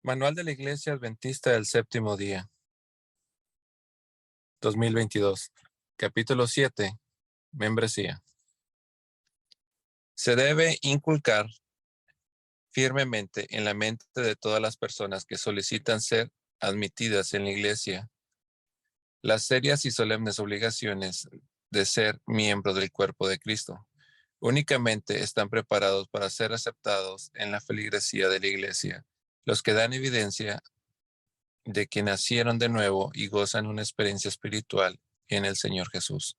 Manual de la Iglesia Adventista del Séptimo Día, 2022. Capítulo 7. Membresía. Se debe inculcar firmemente en la mente de todas las personas que solicitan ser admitidas en la Iglesia las serias y solemnes obligaciones de ser miembro del cuerpo de Cristo. Únicamente están preparados para ser aceptados en la feligresía de la Iglesia los que dan evidencia de que nacieron de nuevo y gozan una experiencia espiritual en el Señor Jesús.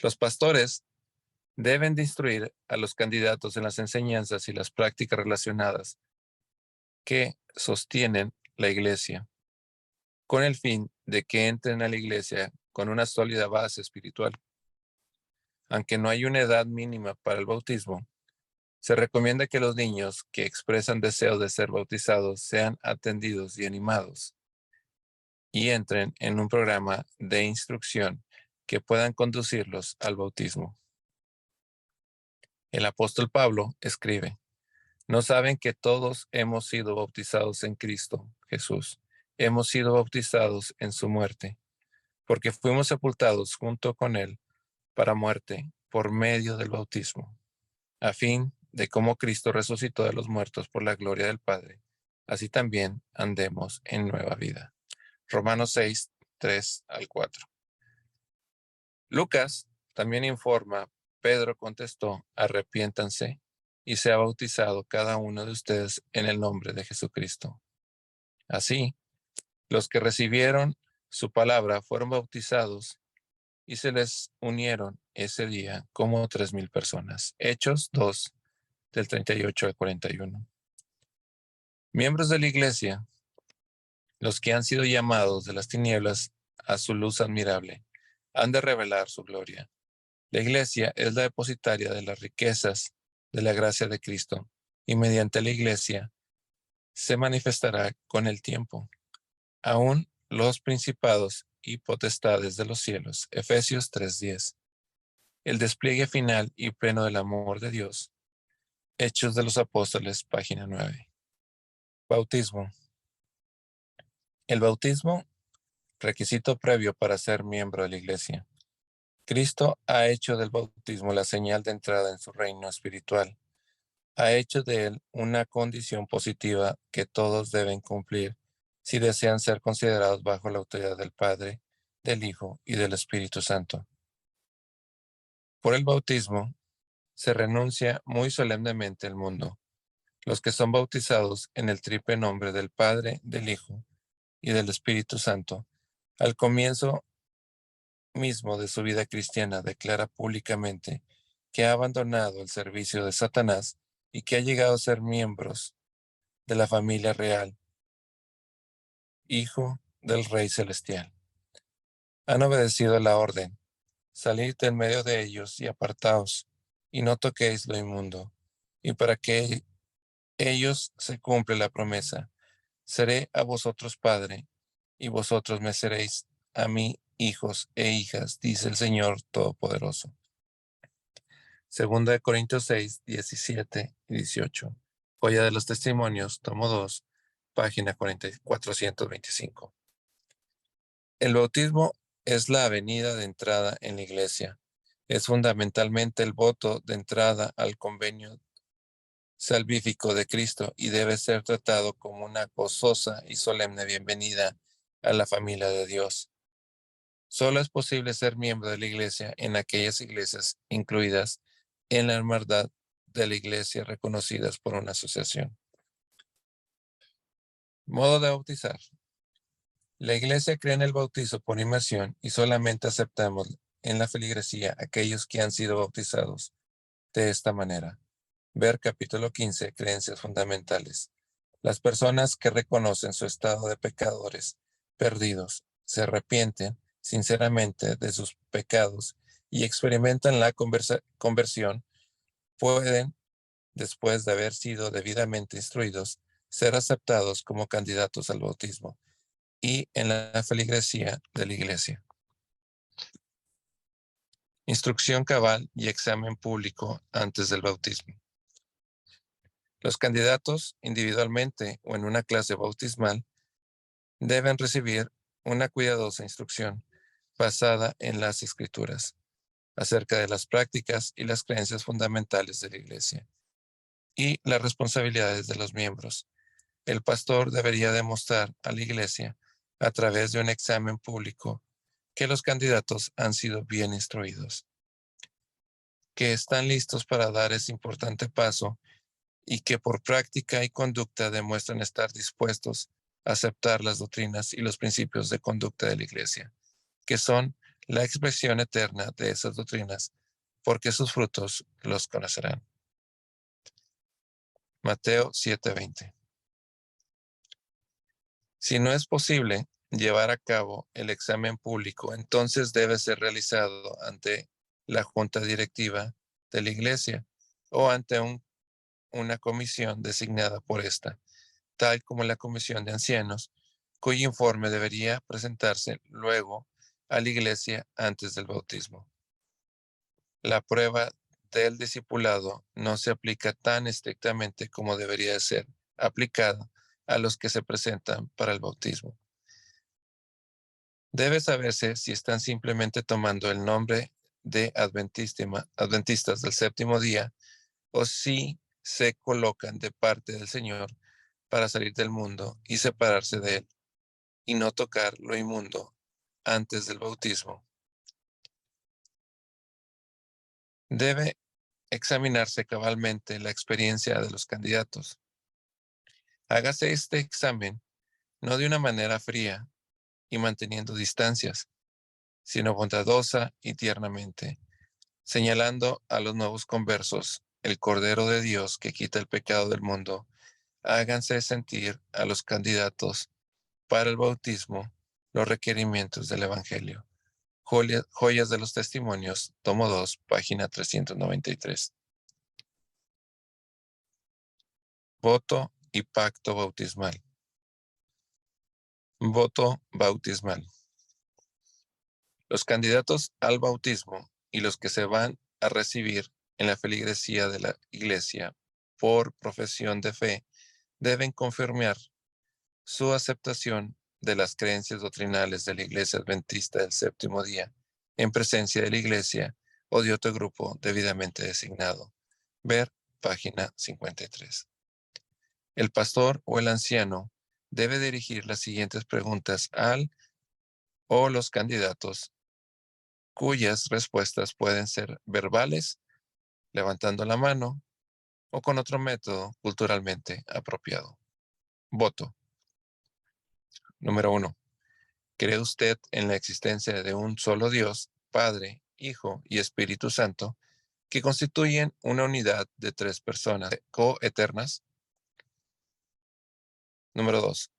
Los pastores deben de instruir a los candidatos en las enseñanzas y las prácticas relacionadas que sostienen la iglesia, con el fin de que entren a la iglesia con una sólida base espiritual. Aunque no hay una edad mínima para el bautismo, se recomienda que los niños que expresan deseos de ser bautizados sean atendidos y animados y entren en un programa de instrucción que puedan conducirlos al bautismo. El apóstol Pablo escribe: ¿No saben que todos hemos sido bautizados en Cristo Jesús? Hemos sido bautizados en su muerte, porque fuimos sepultados junto con él para muerte por medio del bautismo, a fin de como Cristo resucitó de los muertos por la gloria del Padre, así también andemos en nueva vida. Romanos 6, 3 al 4. Lucas también informa: Pedro contestó: arrepiéntanse y sea bautizado cada uno de ustedes en el nombre de Jesucristo. Así, los que recibieron su palabra fueron bautizados y se les unieron ese día como 3,000 personas. Hechos 2, del 38 al 41. Miembros de la iglesia, los que han sido llamados de las tinieblas a su luz admirable, han de revelar su gloria. La iglesia es la depositaria de las riquezas de la gracia de Cristo y mediante la iglesia se manifestará con el tiempo aún los principados y potestades de los cielos. Efesios 3:10. El despliegue final y pleno del amor de Dios. Hechos de los Apóstoles, página 9. Bautismo. El bautismo, requisito previo para ser miembro de la iglesia. Cristo ha hecho del bautismo la señal de entrada en su reino espiritual. Ha hecho de él una condición positiva que todos deben cumplir si desean ser considerados bajo la autoridad del Padre, del Hijo y del Espíritu Santo. Por el bautismo se renuncia muy solemnemente al mundo. Los que son bautizados en el triple nombre del Padre, del Hijo y del Espíritu Santo, al comienzo mismo de su vida cristiana declara públicamente que ha abandonado el servicio de Satanás y que ha llegado a ser miembros de la familia real, hijo del Rey Celestial. Han obedecido la orden: salid en medio de ellos y apartaos, y no toquéis lo inmundo. Y para que ellos se cumple la promesa: seré a vosotros padre, y vosotros me seréis a mí hijos e hijas, dice el Señor Todopoderoso. Segunda de Corintios 6, 17 y 18. Joya de los Testimonios, tomo 2, página 425. El bautismo es la avenida de entrada en la iglesia. Es fundamentalmente el voto de entrada al convenio salvífico de Cristo y debe ser tratado como una gozosa y solemne bienvenida a la familia de Dios. Solo es posible ser miembro de la iglesia en aquellas iglesias incluidas en la hermandad de la iglesia reconocidas por una asociación. Modo de bautizar. La iglesia cree en el bautizo por inmersión y solamente aceptamos en la feligresía aquellos que han sido bautizados de esta manera. Ver capítulo 15, creencias fundamentales. Las personas que reconocen su estado de pecadores perdidos, se arrepienten sinceramente de sus pecados y experimentan la conversión, pueden, después de haber sido debidamente instruidos, ser aceptados como candidatos al bautismo y en la feligresía de la iglesia. Instrucción cabal y examen público antes del bautismo. Los candidatos, individualmente o en una clase bautismal, deben recibir una cuidadosa instrucción basada en las Escrituras acerca de las prácticas y las creencias fundamentales de la Iglesia y las responsabilidades de los miembros. El pastor debería demostrar a la Iglesia, a través de un examen público, que los candidatos han sido bien instruidos, que están listos para dar ese importante paso y que por práctica y conducta demuestran estar dispuestos a aceptar las doctrinas y los principios de conducta de la Iglesia, que son la expresión eterna de esas doctrinas, porque sus frutos los conocerán. Mateo 7:20. Si no es posible llevar a cabo el examen público, entonces debe ser realizado ante la junta directiva de la Iglesia o ante una comisión designada por esta, tal como la comisión de ancianos, cuyo informe debería presentarse luego a la Iglesia antes del bautismo. La prueba del discipulado no se aplica tan estrictamente como debería ser aplicada a los que se presentan para el bautismo. Debe saberse si están simplemente tomando el nombre de adventistas del séptimo día o si se colocan de parte del Señor para salir del mundo y separarse de él y no tocar lo inmundo antes del bautismo. Debe examinarse cabalmente la experiencia de los candidatos. Hágase este examen no de una manera fría y manteniendo distancias, sino bondadosa y tiernamente, señalando a los nuevos conversos el Cordero de Dios que quita el pecado del mundo. Háganse sentir a los candidatos para el bautismo los requerimientos del Evangelio. Joyas de los Testimonios, tomo 2, página 393. Voto y pacto bautismal. Voto bautismal. Los candidatos al bautismo y los que se van a recibir en la feligresía de la Iglesia por profesión de fe deben confirmar su aceptación de las creencias doctrinales de la Iglesia Adventista del Séptimo Día en presencia de la Iglesia o de otro grupo debidamente designado. Ver página 53. El pastor o el anciano debe dirigir las siguientes preguntas al o los candidatos, cuyas respuestas pueden ser verbales, levantando la mano, o con otro método culturalmente apropiado. Voto. Número 1. ¿Cree usted en la existencia de un solo Dios, Padre, Hijo y Espíritu Santo, que constituyen una unidad de tres personas coeternas? Número 2.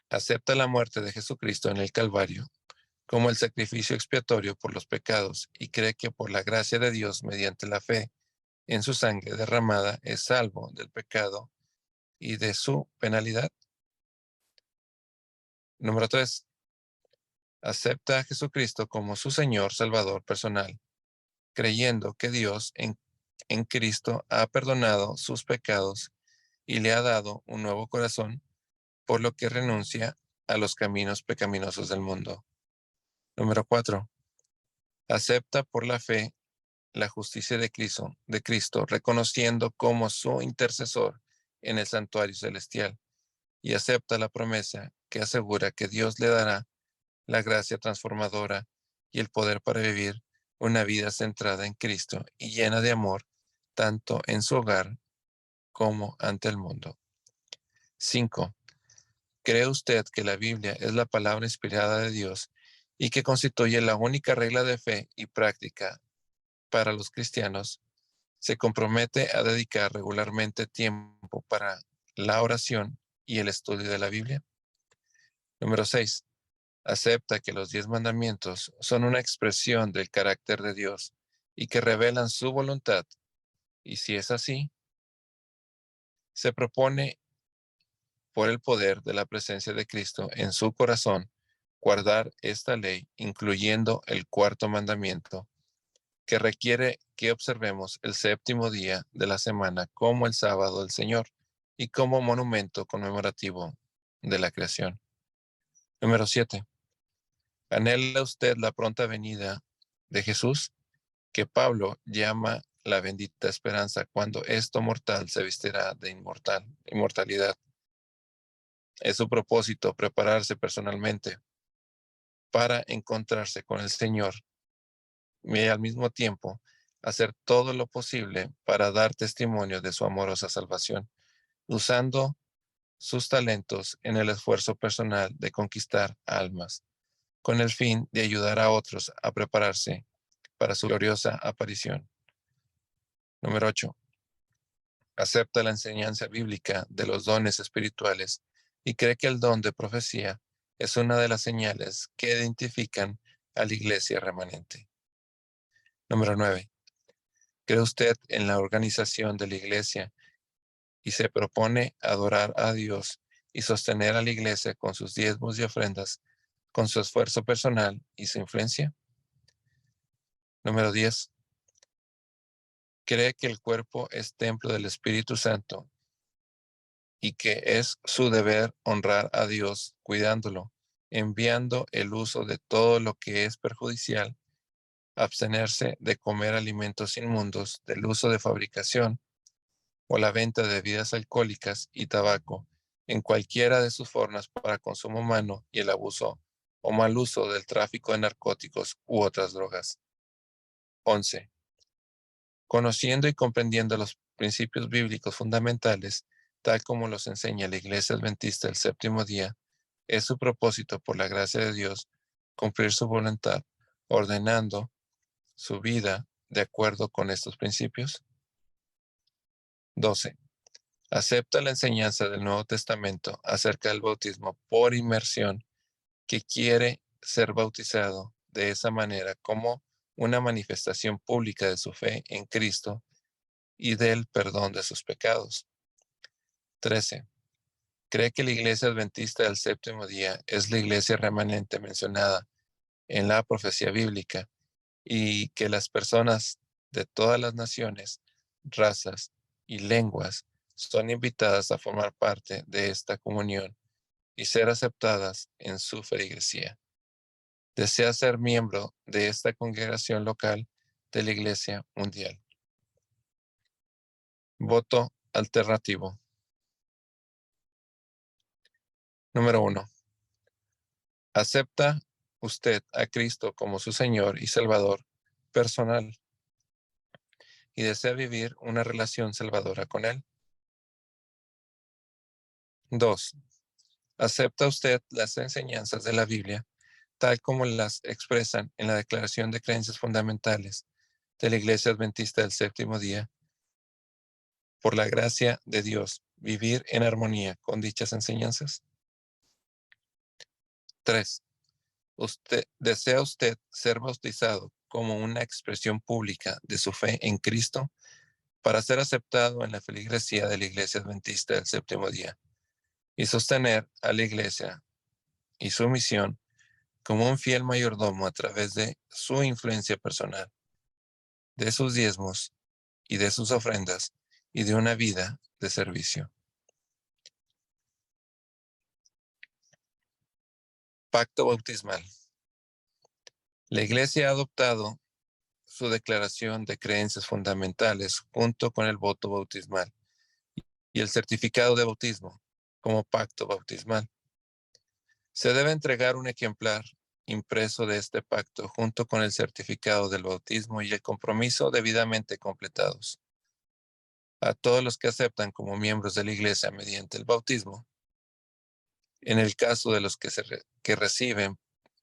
¿Acepta la muerte de Jesucristo en el Calvario como el sacrificio expiatorio por los pecados y cree que por la gracia de Dios mediante la fe en su sangre derramada es salvo del pecado y de su penalidad? Número 3. Acepta a Jesucristo como su Señor Salvador personal, creyendo que Dios en Cristo ha perdonado sus pecados y le ha dado un nuevo corazón, por lo que renuncia a los caminos pecaminosos del mundo. Número 4. Acepta por la fe la justicia de Cristo, reconociendo como su intercesor en el santuario celestial, y acepta la promesa que asegura que Dios le dará la gracia transformadora y el poder para vivir una vida centrada en Cristo y llena de amor, tanto en su hogar como ante el mundo. 5. ¿Cree usted que la Biblia es la palabra inspirada de Dios y que constituye la única regla de fe y práctica para los cristianos? ¿Se compromete a dedicar regularmente tiempo para la oración y el estudio de la Biblia? Número 6. Acepta que los 10 mandamientos son una expresión del carácter de Dios y que revelan su voluntad. Y si es así, se propone por el poder de la presencia de Cristo en su corazón guardar esta ley, incluyendo el cuarto mandamiento, que requiere que observemos el séptimo día de la semana como el sábado del Señor y como monumento conmemorativo de la creación. Número 7. ¿Anhela usted la pronta venida de Jesús, que Pablo llama la bendita esperanza cuando esto mortal se vestirá de inmortalidad? Es su propósito prepararse personalmente para encontrarse con el Señor y al mismo tiempo hacer todo lo posible para dar testimonio de su amorosa salvación, usando sus talentos en el esfuerzo personal de conquistar almas, con el fin de ayudar a otros a prepararse para su gloriosa aparición. Número 8. Acepta la enseñanza bíblica de los dones espirituales y cree que el don de profecía es una de las señales que identifican a la iglesia remanente. Número 9. ¿Cree usted en la organización de la iglesia y se propone adorar a Dios y sostener a la iglesia con sus diezmos y ofrendas, con su esfuerzo personal y su influencia? Número 10. ¿Cree que el cuerpo es templo del Espíritu Santo y que es su deber honrar a Dios cuidándolo, enviando el uso de todo lo que es perjudicial, abstenerse de comer alimentos inmundos, del uso de fabricación o la venta de bebidas alcohólicas y tabaco en cualquiera de sus formas para consumo humano y el abuso o mal uso del tráfico de narcóticos u otras drogas? 11. Conociendo y comprendiendo los principios bíblicos fundamentales, tal como los enseña la Iglesia Adventista el séptimo día, es su propósito, por la gracia de Dios, cumplir su voluntad, ordenando su vida de acuerdo con estos principios. 12. Acepta la enseñanza del Nuevo Testamento acerca del bautismo por inmersión, que quiere ser bautizado de esa manera como una manifestación pública de su fe en Cristo y del perdón de sus pecados. 13. Cree que la iglesia adventista del séptimo día es la iglesia remanente mencionada en la profecía bíblica y que las personas de todas las naciones, razas y lenguas son invitadas a formar parte de esta comunión y ser aceptadas en su feligresía. Desea ser miembro de esta congregación local de la Iglesia Mundial. Voto alternativo. Número 1. ¿Acepta usted a Cristo como su Señor y Salvador personal y desea vivir una relación salvadora con Él? 2. ¿Acepta usted las enseñanzas de la Biblia tal como las expresan en la Declaración de Creencias Fundamentales de la Iglesia Adventista del Séptimo Día? Por la gracia de Dios, vivir en armonía con dichas enseñanzas. 3. ¿Desea usted ser bautizado como una expresión pública de su fe en Cristo para ser aceptado en la feligresía de la Iglesia Adventista del Séptimo Día y sostener a la Iglesia y su misión como un fiel mayordomo a través de su influencia personal, de sus diezmos y de sus ofrendas y de una vida de servicio? Pacto bautismal. La Iglesia ha adoptado su declaración de creencias fundamentales junto con el voto bautismal y el certificado de bautismo como pacto bautismal. Se debe entregar un ejemplar impreso de este pacto junto con el certificado del bautismo y el compromiso debidamente completados a todos los que aceptan como miembros de la Iglesia mediante el bautismo. En el caso de los que reciben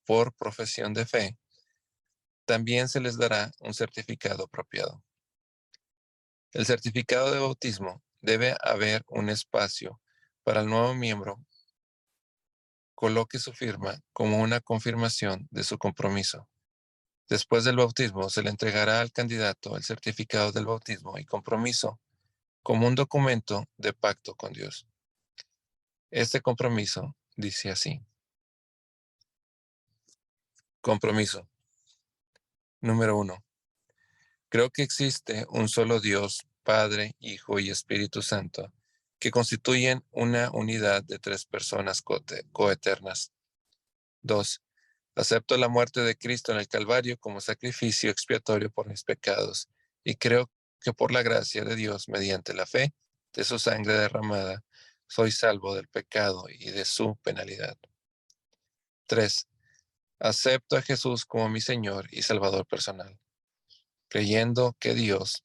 por profesión de fe, también se les dará un certificado apropiado. El certificado de bautismo debe haber un espacio para el nuevo miembro coloque su firma como una confirmación de su compromiso. Después del bautismo se le entregará al candidato el certificado del bautismo y compromiso como un documento de pacto con Dios. Este compromiso dice así. Compromiso. Número 1. Creo que existe un solo Dios, Padre, Hijo y Espíritu Santo, que constituyen una unidad de tres personas coeternas. 2. Acepto la muerte de Cristo en el Calvario como sacrificio expiatorio por mis pecados y creo que por la gracia de Dios, mediante la fe de su sangre derramada, soy salvo del pecado y de su penalidad. 3. Acepto a Jesús como mi Señor y Salvador personal, creyendo que Dios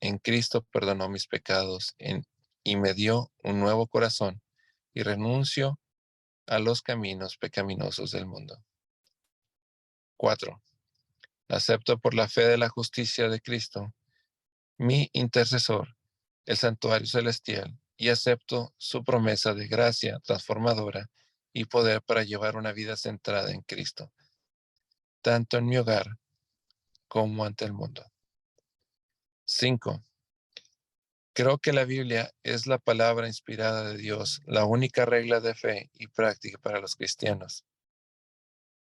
en Cristo perdonó mis pecados y me dio un nuevo corazón y renuncio a los caminos pecaminosos del mundo. 4. Acepto por la fe de la justicia de Cristo, mi intercesor, el santuario celestial, y acepto su promesa de gracia transformadora y poder para llevar una vida centrada en Cristo, tanto en mi hogar como ante el mundo. 5. Creo que la Biblia es la palabra inspirada de Dios, la única regla de fe y práctica para los cristianos.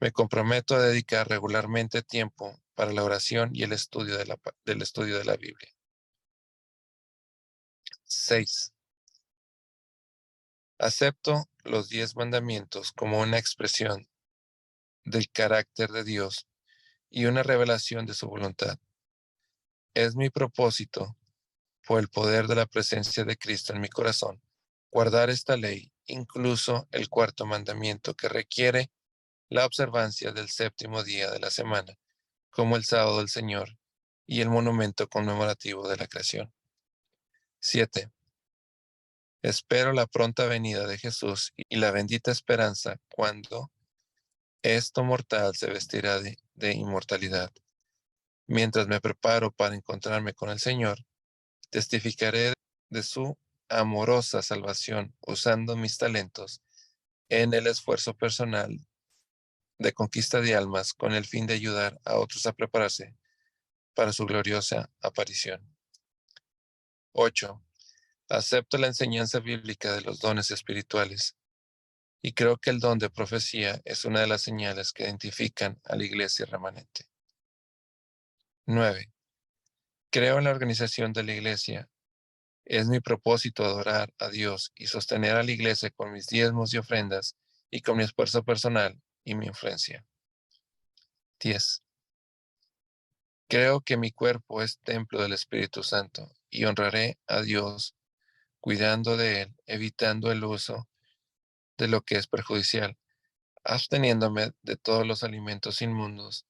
Me comprometo a dedicar regularmente tiempo para la oración y el estudio del estudio de la Biblia. 6. Acepto los 10 mandamientos como una expresión del carácter de Dios y una revelación de su voluntad. Es mi propósito, por el poder de la presencia de Cristo en mi corazón, guardar esta ley, incluso el cuarto mandamiento que requiere la observancia del séptimo día de la semana, como el sábado del Señor y el monumento conmemorativo de la creación. 7. Espero la pronta venida de Jesús y la bendita esperanza cuando esto mortal se vestirá de inmortalidad. Mientras me preparo para encontrarme con el Señor, testificaré de su amorosa salvación usando mis talentos en el esfuerzo personal de conquista de almas con el fin de ayudar a otros a prepararse para su gloriosa aparición. 8. Acepto la enseñanza bíblica de los dones espirituales y creo que el don de profecía es una de las señales que identifican a la iglesia remanente. 9. Creo en la organización de la iglesia. Es mi propósito adorar a Dios y sostener a la iglesia con mis diezmos y ofrendas y con mi esfuerzo personal y mi influencia. 10. Creo que mi cuerpo es templo del Espíritu Santo y honraré a Dios cuidando de él, evitando el uso de lo que es perjudicial, absteniéndome de todos los alimentos inmundos,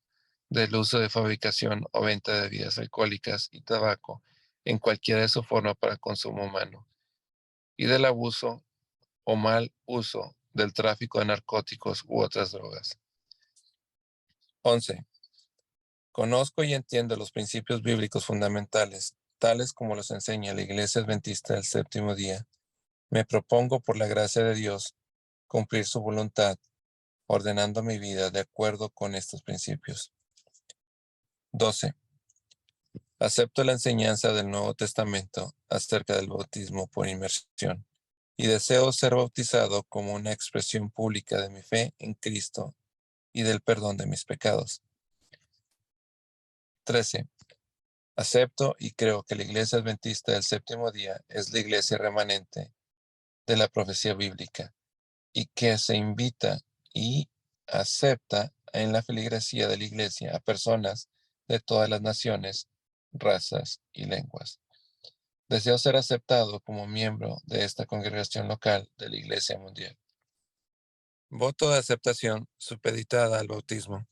del uso de fabricación o venta de bebidas alcohólicas y tabaco en cualquiera de su forma para consumo humano, y del abuso o mal uso del tráfico de narcóticos u otras drogas. 11. Conozco y entiendo los principios bíblicos fundamentales, tales como los enseña la Iglesia Adventista del Séptimo Día. Me propongo, por la gracia de Dios, cumplir su voluntad, ordenando mi vida de acuerdo con estos principios. 12. Acepto la enseñanza del Nuevo Testamento acerca del bautismo por inmersión y deseo ser bautizado como una expresión pública de mi fe en Cristo y del perdón de mis pecados. 13. Acepto y creo que la Iglesia Adventista del Séptimo Día es la iglesia remanente de la profecía bíblica y que se invita y acepta en la feligresía de la iglesia a personas de todas las naciones, razas y lenguas. Deseo ser aceptado como miembro de esta congregación local de la Iglesia Mundial. Voto de aceptación supeditada al bautismo.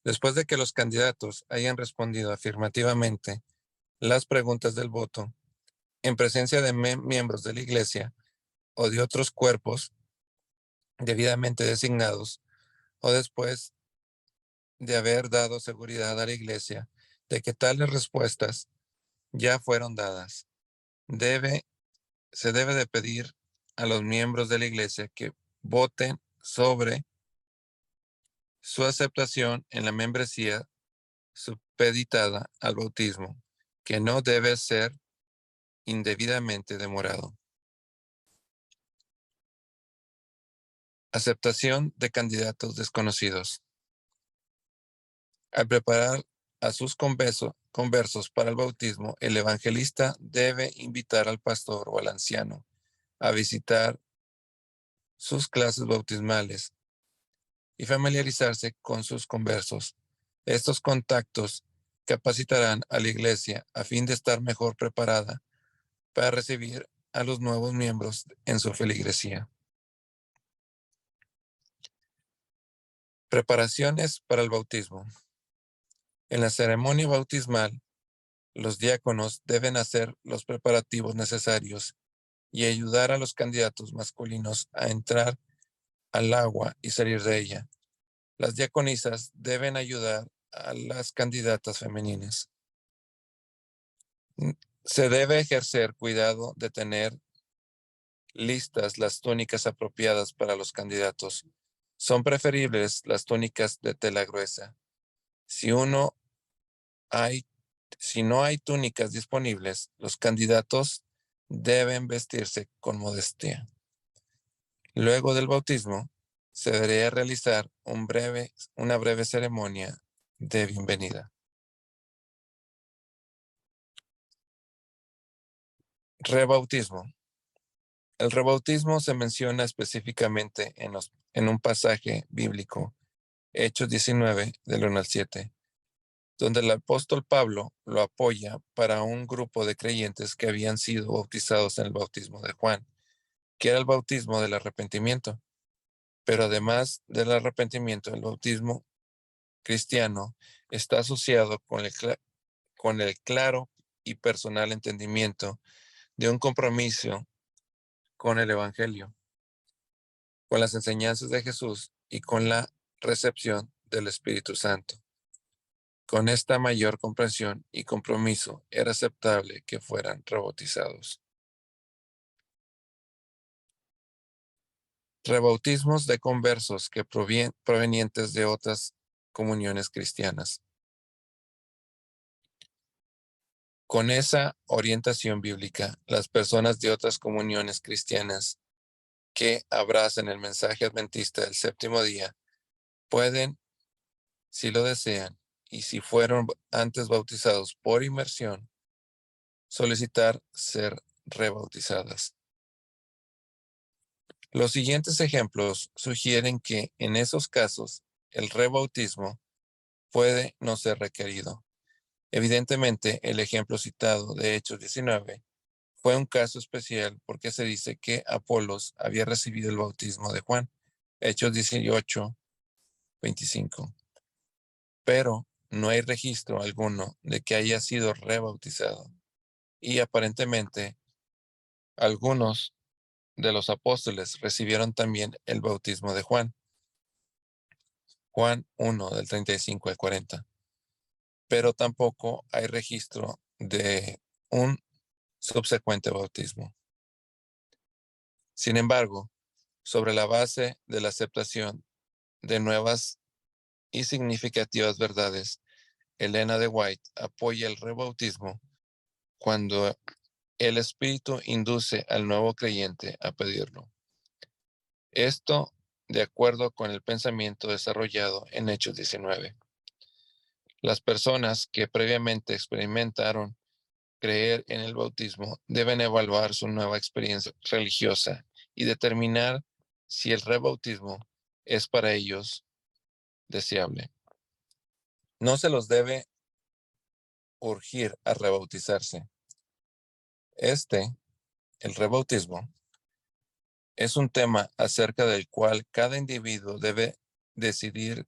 Después de que los candidatos hayan respondido afirmativamente las preguntas del voto, en presencia de miembros de la Iglesia o de otros cuerpos debidamente designados, o después de haber dado seguridad a la Iglesia de que tales respuestas ya fueron dadas, se debe de pedir a los miembros de la Iglesia que voten sobre su aceptación en la membresía supeditada al bautismo, que no debe ser indebidamente demorado. Aceptación de candidatos desconocidos. Al preparar a sus conversos para el bautismo, el evangelista debe invitar al pastor o al anciano a visitar sus clases bautismales y familiarizarse con sus conversos. Estos contactos capacitarán a la iglesia a fin de estar mejor preparada para recibir a los nuevos miembros en su feligresía. Preparaciones para el bautismo. En la ceremonia bautismal, los diáconos deben hacer los preparativos necesarios y ayudar a los candidatos masculinos a entrar al agua y salir de ella. Las diaconisas deben ayudar a las candidatas femeninas. Se debe ejercer cuidado de tener listas las túnicas apropiadas para los candidatos. Son preferibles las túnicas de tela gruesa. Si no hay túnicas disponibles, los candidatos deben vestirse con modestia. Luego del bautismo, se debería realizar una breve ceremonia de bienvenida. Rebautismo. El rebautismo se menciona específicamente en un pasaje bíblico, Hechos 19, del 1 al 7, donde el apóstol Pablo lo apoya para un grupo de creyentes que habían sido bautizados en el bautismo de Juan, que era el bautismo del arrepentimiento. Pero además del arrepentimiento, el bautismo cristiano está asociado con el claro y personal entendimiento de un compromiso con el Evangelio, con las enseñanzas de Jesús y con la recepción del Espíritu Santo. Con esta mayor comprensión y compromiso era aceptable que fueran rebautizados. Rebautismos de conversos que provenientes de otras comuniones cristianas. Con esa orientación bíblica, las personas de otras comuniones cristianas que abrazan el mensaje adventista del séptimo día pueden, si lo desean, y si fueron antes bautizados por inmersión, solicitar ser rebautizadas. Los siguientes ejemplos sugieren que en esos casos el rebautismo puede no ser requerido. Evidentemente, el ejemplo citado de Hechos 19 fue un caso especial porque se dice que Apolos había recibido el bautismo de Juan, Hechos 18, 25. Pero no hay registro alguno de que haya sido rebautizado. Y aparentemente, algunos de los apóstoles recibieron también el bautismo de Juan. Juan 1, del 35 al 40. Pero tampoco hay registro de un subsecuente bautismo. Sin embargo, sobre la base de la aceptación de nuevas y significativas verdades, Elena de White apoya el rebautismo cuando el Espíritu induce al nuevo creyente a pedirlo. Esto de acuerdo con el pensamiento desarrollado en Hechos 19. Las personas que previamente experimentaron creer en el bautismo deben evaluar su nueva experiencia religiosa y determinar si el rebautismo es para ellos deseable. No se los debe urgir a rebautizarse. El rebautismo, es un tema acerca del cual cada individuo debe decidir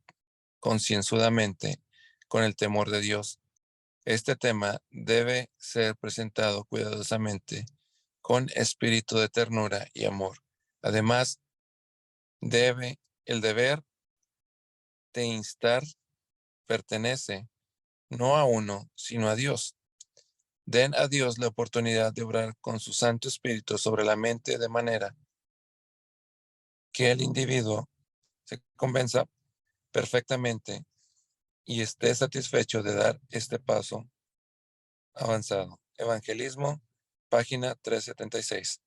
concienzudamente con el temor de Dios. Este tema debe ser presentado cuidadosamente con espíritu de ternura y amor. Además, el deber de instar pertenece no a uno, sino a Dios. Den a Dios la oportunidad de obrar con su Santo Espíritu sobre la mente de manera que el individuo se convenza perfectamente y esté satisfecho de dar este paso avanzado. Evangelismo, página 376.